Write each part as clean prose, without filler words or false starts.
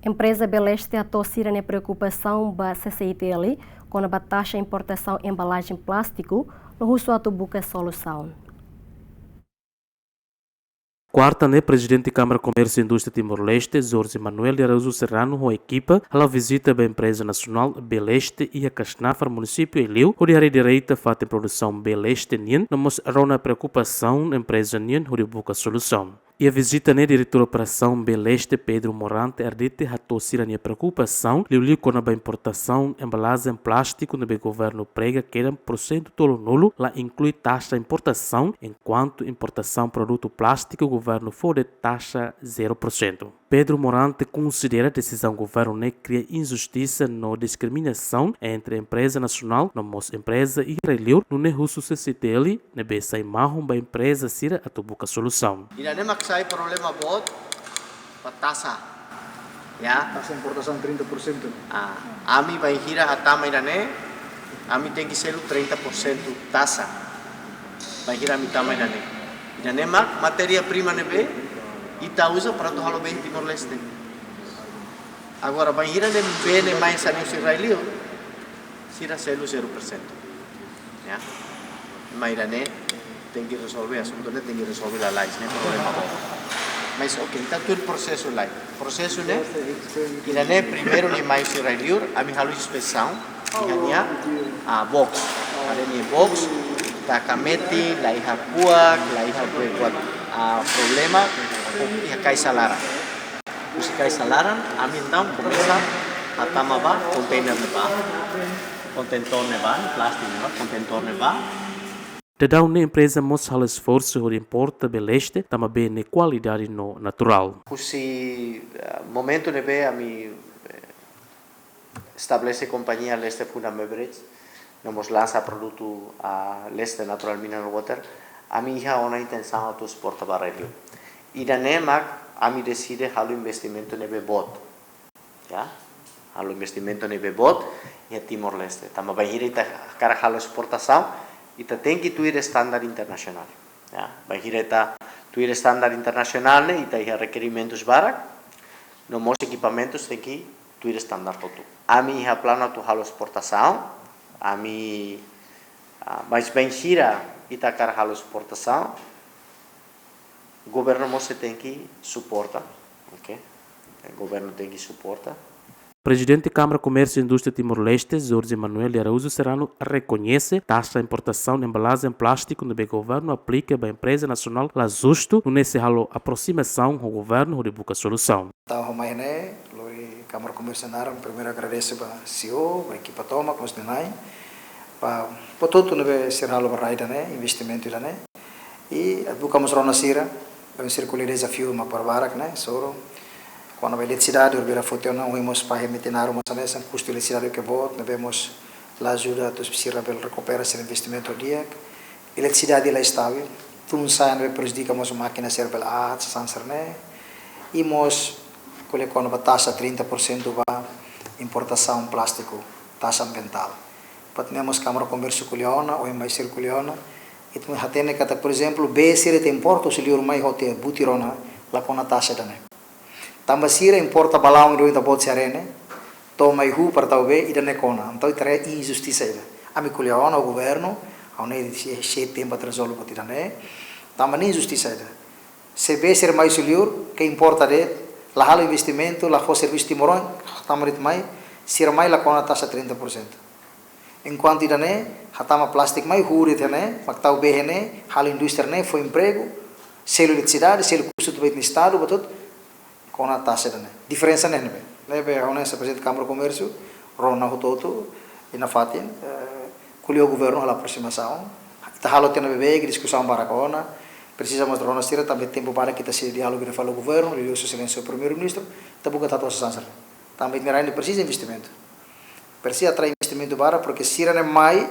Empresa Beleste atosira na preocupação da CCITL com a taxa importação de embalagem plástico no russo atubuca solução. Quarta, presidente da Câmara Comércio e Indústria Timor-Leste, Jorge Manuel Araújo Serrano, com a equipa, a visita da empresa nacional Beleste e a Casnafar, município de Liu, onde a direita faz a produção Beleste Nien, mas a preocupação da empresa Nien, onde busca solução. E a visita da diretor de operação Beleste, Pedro Morante, ardite a tossir a preocupação, liu com a importação de embalagem plástico no governo prega que era % tolo nulo, lá inclui taxa de importação, enquanto importação produto plástico, o governo for de taxa 0%. Pedro Morante considera a decisão do governo de criar injustiça na discriminação entre a empresa nacional e a empresa israelita no negócio CCTL, na BSA marrom da empresa Sira a tubuca solução. Sai problema bot patasa ya taxa de importação 30%. Ami vai gira hatama irane ami tem que ser o 30% taxa vai gira mi tama irane matéria-prima nebe ita usa para tu halo bem Timor-Leste agora vai gira nem bene mais anos israelio sira selo 0% ya mairane tem que resolver assunto né tem que resolver a lei né problema mas ok está todo o processo lá processo né irane primeiro nem mais israelio a minha luz inspeção ganha a box ada ni box tá camete lá iha kuak lá iha buat a problema iha kai salara se kai salara a mim então começa a tamaba container contentor plástico contentor Dedão na empresa mostra o esforço de importa Beleste, também na qualidade no natural. Esse momento nebe a mi estabelece companhia Leste Food and Beverage, nos lança produto a Leste Natural Mineral Water, a mi já uma intenção de exportar para ele. E da NEMAC a mi decide halo investimento nebe bot, já? Halo investimento nebe bot e a Timor Leste. Também vai ir cara halo exportação. Ita tem que tuir estándar internacional. Ya, vai ita tuir estándar internacional e ita iha requerimentos barak. No mos equipamentos tem que tuir estándar todo. Ami iha plano tu halo exportação. Ami mas bem gira ita kar halo exportação. O governo mos tem que suporta, ok? O governo tem que suporta. Presidente da Câmara Comércio e Indústria Timor-Leste, Jorge Manuel Araújo Serrano, reconhece a taxa de importação de embalagem plástico no governo aplica à empresa nacional lá justo nesse halo aproximação ao governo de busca solução. Então, amanhã, a Câmara Comércio primeiro agradeço para o CEO, a equipa toma, com os denai, para todo o ser halo para né, investimento né, e buscamos rona sira, para circular desafio uma para barak né, soro. Quando a eletricidade, o foto não vemos para remitir uma sanção custo de eletricidade que volta, vemos a ajuda dos psicólogos recuperar esse investimento dia. Eletricidade é estável, tudo sai não prejudica a máquina serve a sensor né. E nós colocamos a taxa 30% para importação plástico, taxa ambiental. Temos Câmara Comércio Culiona ou mais circuliona. E tu hatene kata por exemplo, B se tem importo se liur mai hote butirona lá com a taxa também. Tambah sira importa balão do bot serene, toma ihu para talvez ida necona, então trai injustiça ida. Ami kuliona o governo, ao nem se tempo para resolver para tirane, tambah nem injustiça ida. Se be ser mais liur, que importa de, lá halo investimento, lá for serviço timoron, tambah rit mai, sira mai lá com a taxa 30%. Enquanto ida ne, hatama plástico mai huri tene, mactau be ne, halo indústria ne, foi emprego, selo eletricidade, selo custo do no estado, betul. Com a taxa né diferença né leve a honesta presidente da Câmara Comércio rona hototo e na fatin colheu o governo a aproximação está halo tem bebê que discussão para cona precisamos rona stira também tempo para kita se diálogo com o governo e o silêncio do primeiro-ministro está bukan tato sansar também neraini precisa investimento precisa atrai investimento para porque sira né mai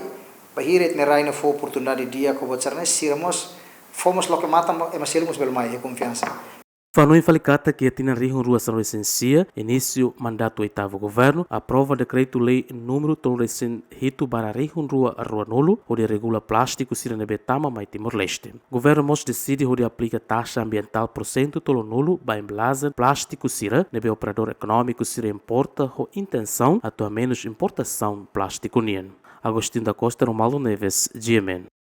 bahiret neraini fo oportunidade dia ko botsarne siramos fomos lo que mata e masilmos bel mai confiança Fanoi falicata que atina rihun rua São Licencia, início mandato oitavo governo, aprova decreto-lei número recém hito para rihun rua Nulo, onde regula plástico sira nebe tama mai Timor-Leste. Governo mos decide onde aplica taxa ambiental % tolo nulo ba emblasen plástico sira nebe operador econômico sira importa ho intenção atua menos importação plástico nien. Agostinho da Costa, Romualdo Neves, GMN.